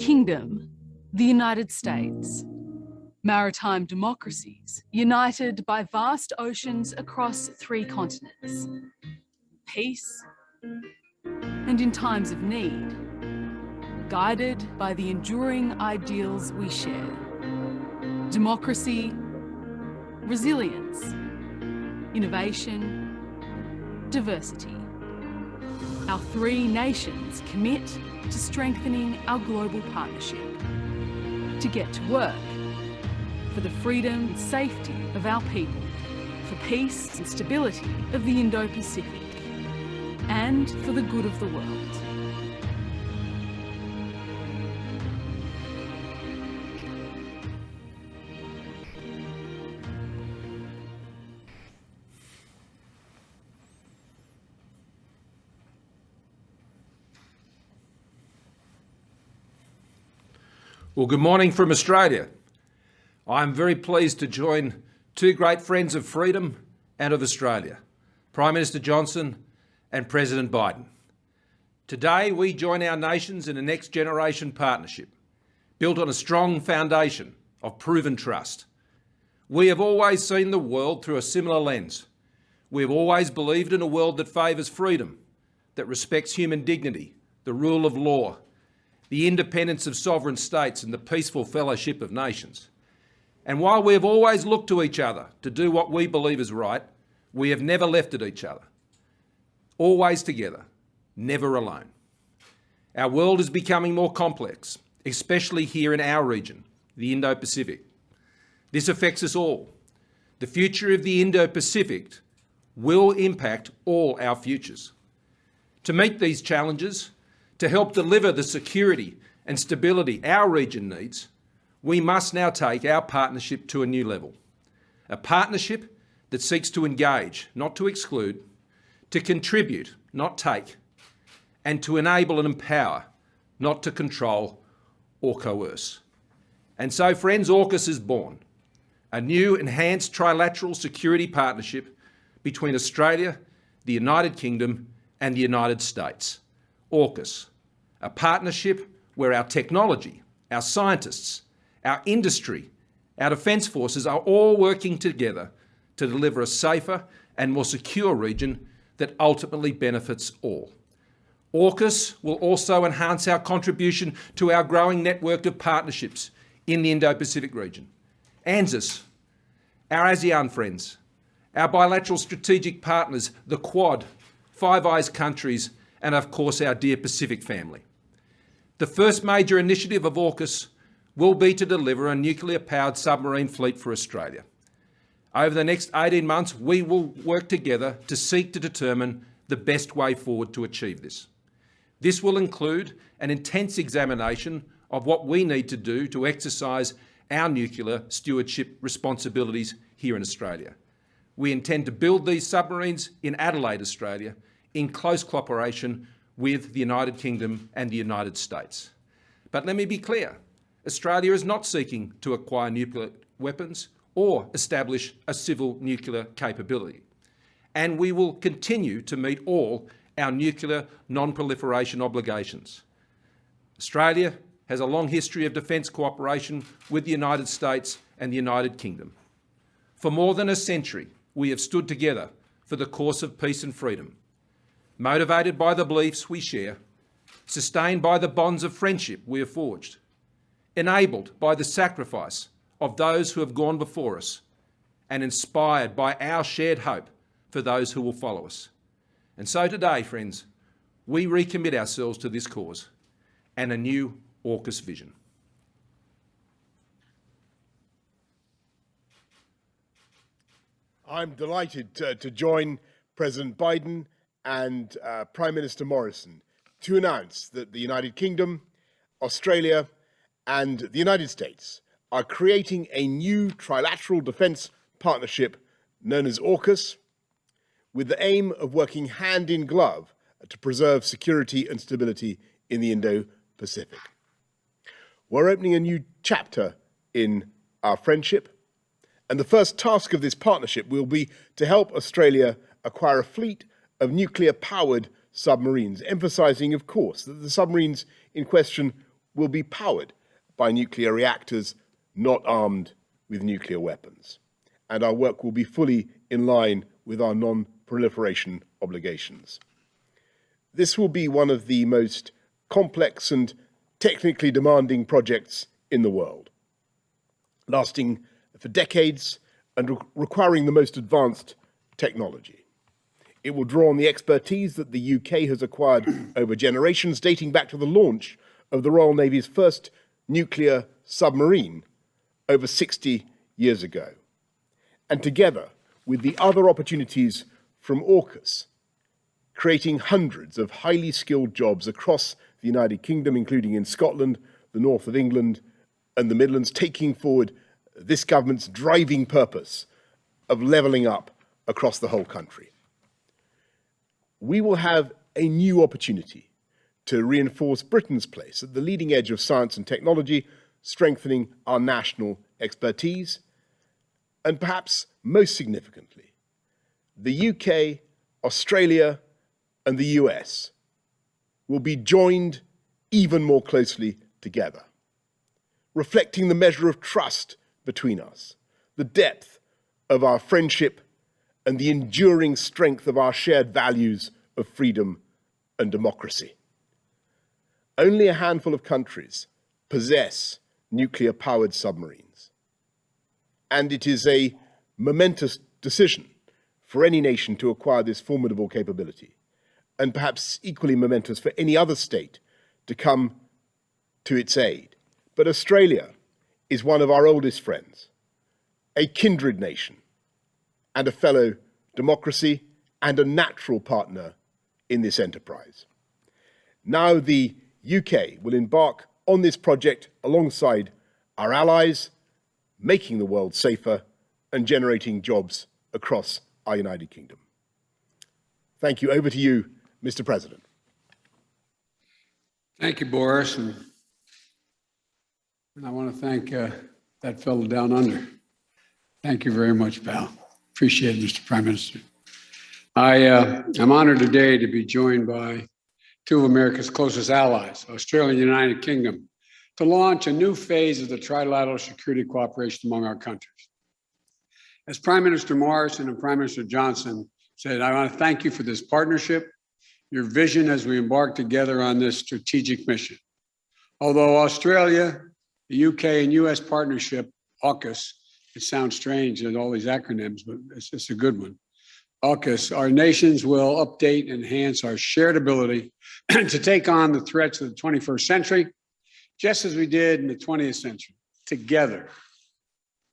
Kingdom, the United States. Maritime democracies, united by vast oceans across 3 continents. Peace, and in times of need, guided by the enduring ideals we share. Democracy, resilience, innovation, diversity. Our 3 nations commit to strengthening our global partnership, to get to work, for the freedom and safety of our people, for peace and stability of the Indo-Pacific, and for the good of the world. Well, good morning from Australia. I'm very pleased to join 2 great friends of freedom and of Australia, Prime Minister Johnson and President Biden. Today, we join our nations in a next-generation partnership built on a strong foundation of proven trust. We have always seen the world through a similar lens. We have always believed in a world that favours freedom, that respects human dignity, the rule of law, the independence of sovereign states and the peaceful fellowship of nations. And while we have always looked to each other to do what we believe is right, we have never left at each other. Always together, never alone. Our world is becoming more complex, especially here in our region, the Indo-Pacific. This affects us all. The future of the Indo-Pacific will impact all our futures. To meet these challenges, to help deliver the security and stability our region needs, we must now take our partnership to a new level. A partnership that seeks to engage, not to exclude, to contribute, not take, and to enable and empower, not to control or coerce. And so, friends, AUKUS is born, a new enhanced trilateral security partnership between Australia, the United Kingdom and the United States. AUKUS, a partnership where our technology, our scientists, our industry, our defence forces are all working together to deliver a safer and more secure region that ultimately benefits all. AUKUS will also enhance our contribution to our growing network of partnerships in the Indo-Pacific region. ANZUS, our ASEAN friends, our bilateral strategic partners, the Quad, Five Eyes countries, and of course our dear Pacific family. The first major initiative of AUKUS will be to deliver a nuclear-powered submarine fleet for Australia. Over the next 18 months, we will work together to seek to determine the best way forward to achieve this. This will include an intense examination of what we need to do to exercise our nuclear stewardship responsibilities here in Australia. We intend to build these submarines in Adelaide, Australia, in close cooperation with the United Kingdom and the United States. But let me be clear, Australia is not seeking to acquire nuclear weapons or establish a civil nuclear capability. And we will continue to meet all our nuclear non-proliferation obligations. Australia has a long history of defence cooperation with the United States and the United Kingdom. For more than a century, we have stood together for the cause of peace and freedom, motivated by the beliefs we share, sustained by the bonds of friendship we have forged, enabled by the sacrifice of those who have gone before us, and inspired by our shared hope for those who will follow us. And so today, friends, we recommit ourselves to this cause and a new AUKUS vision. I'm delighted to join President Biden and Prime Minister Morrison to announce that the United Kingdom, Australia and the United States are creating a new trilateral defence partnership known as AUKUS, with the aim of working hand in glove to preserve security and stability in the Indo-Pacific. We're opening a new chapter in our friendship, and the first task of this partnership will be to help Australia acquire a fleet of nuclear-powered submarines, emphasising, of course, that the submarines in question will be powered by nuclear reactors not armed with nuclear weapons. And our work will be fully in line with our non-proliferation obligations. This will be one of the most complex and technically demanding projects in the world, lasting for decades and requiring the most advanced technology. It will draw on the expertise that the UK has acquired over generations, dating back to the launch of the Royal Navy's first nuclear submarine over 60 years ago. And together with the other opportunities from AUKUS, creating hundreds of highly skilled jobs across the United Kingdom, including in Scotland, the north of England, and the Midlands, taking forward this government's driving purpose of levelling up across the whole country. We will have a new opportunity to reinforce Britain's place at the leading edge of science and technology, strengthening our national expertise, and perhaps most significantly, the UK, Australia, and the US will be joined even more closely together, reflecting the measure of trust between us, the depth of our friendship, and the enduring strength of our shared values of freedom and democracy. Only a handful of countries possess nuclear-powered submarines, and it is a momentous decision for any nation to acquire this formidable capability, and perhaps equally momentous for any other state to come to its aid. But Australia is one of our oldest friends, a kindred nation, and a fellow democracy, and a natural partner in this enterprise. Now the UK will embark on this project alongside our allies, making the world safer and generating jobs across our United Kingdom. Thank you. Over to you, Mr. President. Thank you, Boris. And I want to thank that fellow down under. Thank you very much, pal. Appreciate it, Mr. Prime Minister. I'm honored today to be joined by two of America's closest allies, Australia and the United Kingdom, to launch a new phase of the trilateral security cooperation among our countries. As Prime Minister Morrison and Prime Minister Johnson said, I want to thank you for this partnership, your vision as we embark together on this strategic mission. Although Australia, the UK and US partnership, AUKUS, it sounds strange in all these acronyms, but it's a good one. AUKUS, our nations will update and enhance our shared ability to take on the threats of the 21st century, just as we did in the 20th century, together.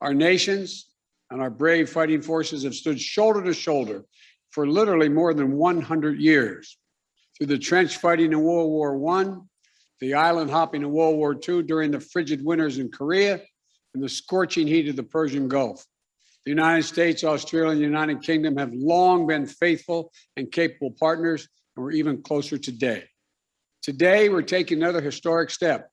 Our nations and our brave fighting forces have stood shoulder to shoulder for literally more than 100 years. Through the trench fighting in World War I, the island hopping in World War II during the frigid winters in Korea, and the scorching heat of the Persian Gulf. The United States, Australia, and the United Kingdom have long been faithful and capable partners, and we're even closer today. Today, we're taking another historic step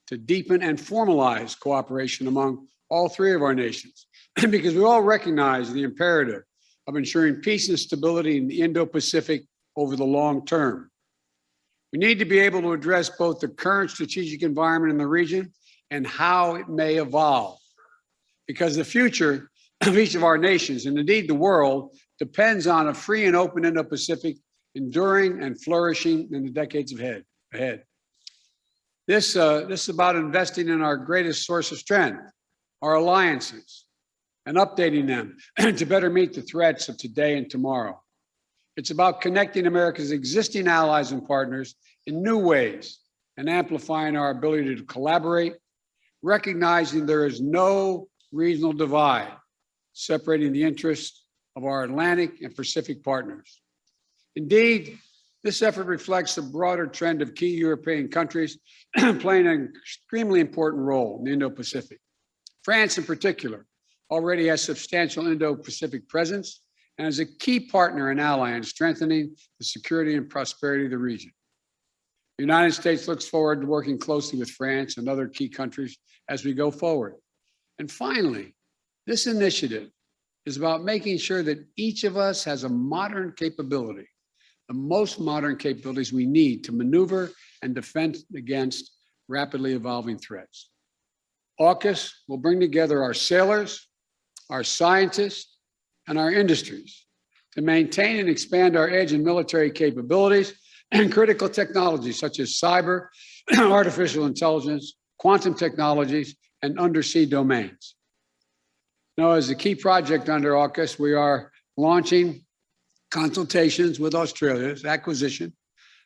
to deepen and formalize cooperation among all three of our nations, because we all recognize the imperative of ensuring peace and stability in the Indo-Pacific over the long term. We need to be able to address both the current strategic environment in the region and how it may evolve, because the future of each of our nations, and indeed the world, depends on a free and open Indo-Pacific enduring and flourishing in the decades ahead. This is about investing in our greatest source of strength, our alliances, and updating them to better meet the threats of today and tomorrow. It's about connecting America's existing allies and partners in new ways and amplifying our ability to collaborate, recognizing there is no regional divide separating the interests of our Atlantic and Pacific partners. Indeed, this effort reflects the broader trend of key European countries playing an extremely important role in the Indo-Pacific. France, in particular, already has substantial Indo-Pacific presence and is a key partner and ally in strengthening the security and prosperity of the region. The United States looks forward to working closely with France and other key countries as we go forward. And finally, this initiative is about making sure that each of us has a modern capability, the most modern capabilities we need to maneuver and defend against rapidly evolving threats. AUKUS will bring together our sailors, our scientists, and our industries to maintain and expand our edge and military capabilities and critical technologies such as cyber, artificial intelligence, quantum technologies, and undersea domains. Now, as a key project under AUKUS, we are launching consultations with Australia's acquisition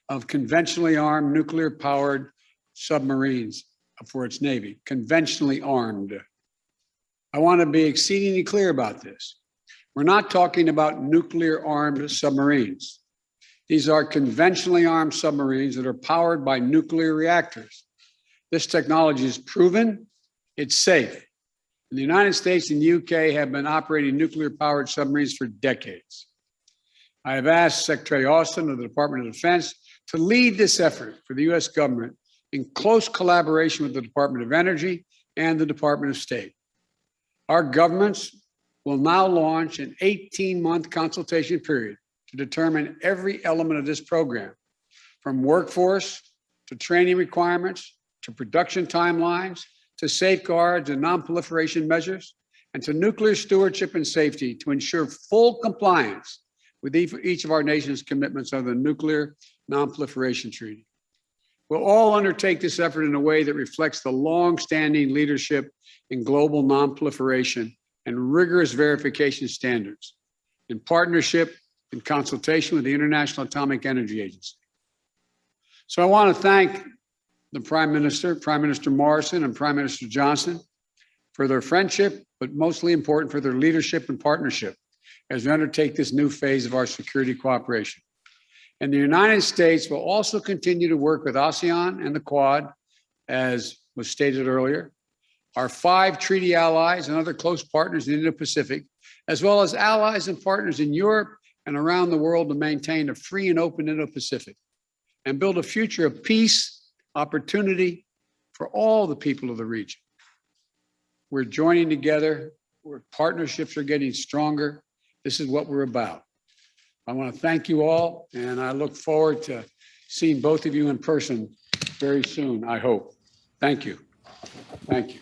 of conventionally armed nuclear-powered submarines for its Navy, conventionally armed. I want to be exceedingly clear about this. We're not talking about nuclear-armed submarines. These are conventionally armed submarines that are powered by nuclear reactors. This technology is proven, it's safe. And the United States and the UK have been operating nuclear-powered submarines for decades. I have asked Secretary Austin of the Department of Defense to lead this effort for the US government in close collaboration with the Department of Energy and the Department of State. Our governments will now launch an 18-month consultation period to determine every element of this program, from workforce to training requirements, to production timelines, to safeguards and non-proliferation measures, and to nuclear stewardship and safety to ensure full compliance with each of our nation's commitments under the Nuclear Non-Proliferation Treaty. We'll all undertake this effort in a way that reflects the long-standing leadership in global non-proliferation and rigorous verification standards in partnership and consultation with the International Atomic Energy Agency. So I want to thank the Prime Minister Morrison and Prime Minister Johnson for their friendship, but mostly important for their leadership and partnership as we undertake this new phase of our security cooperation. And the United States will also continue to work with ASEAN and the Quad, as was stated earlier, our 5 treaty allies and other close partners in the Indo-Pacific, as well as allies and partners in Europe and around the world to maintain a free and open Indo-Pacific and build a future of peace, opportunity for all the people of the region. We're joining together, where partnerships are getting stronger. This is what we're about. I want to thank you all, and I look forward to seeing both of you in person very soon, I hope. Thank you. Thank you.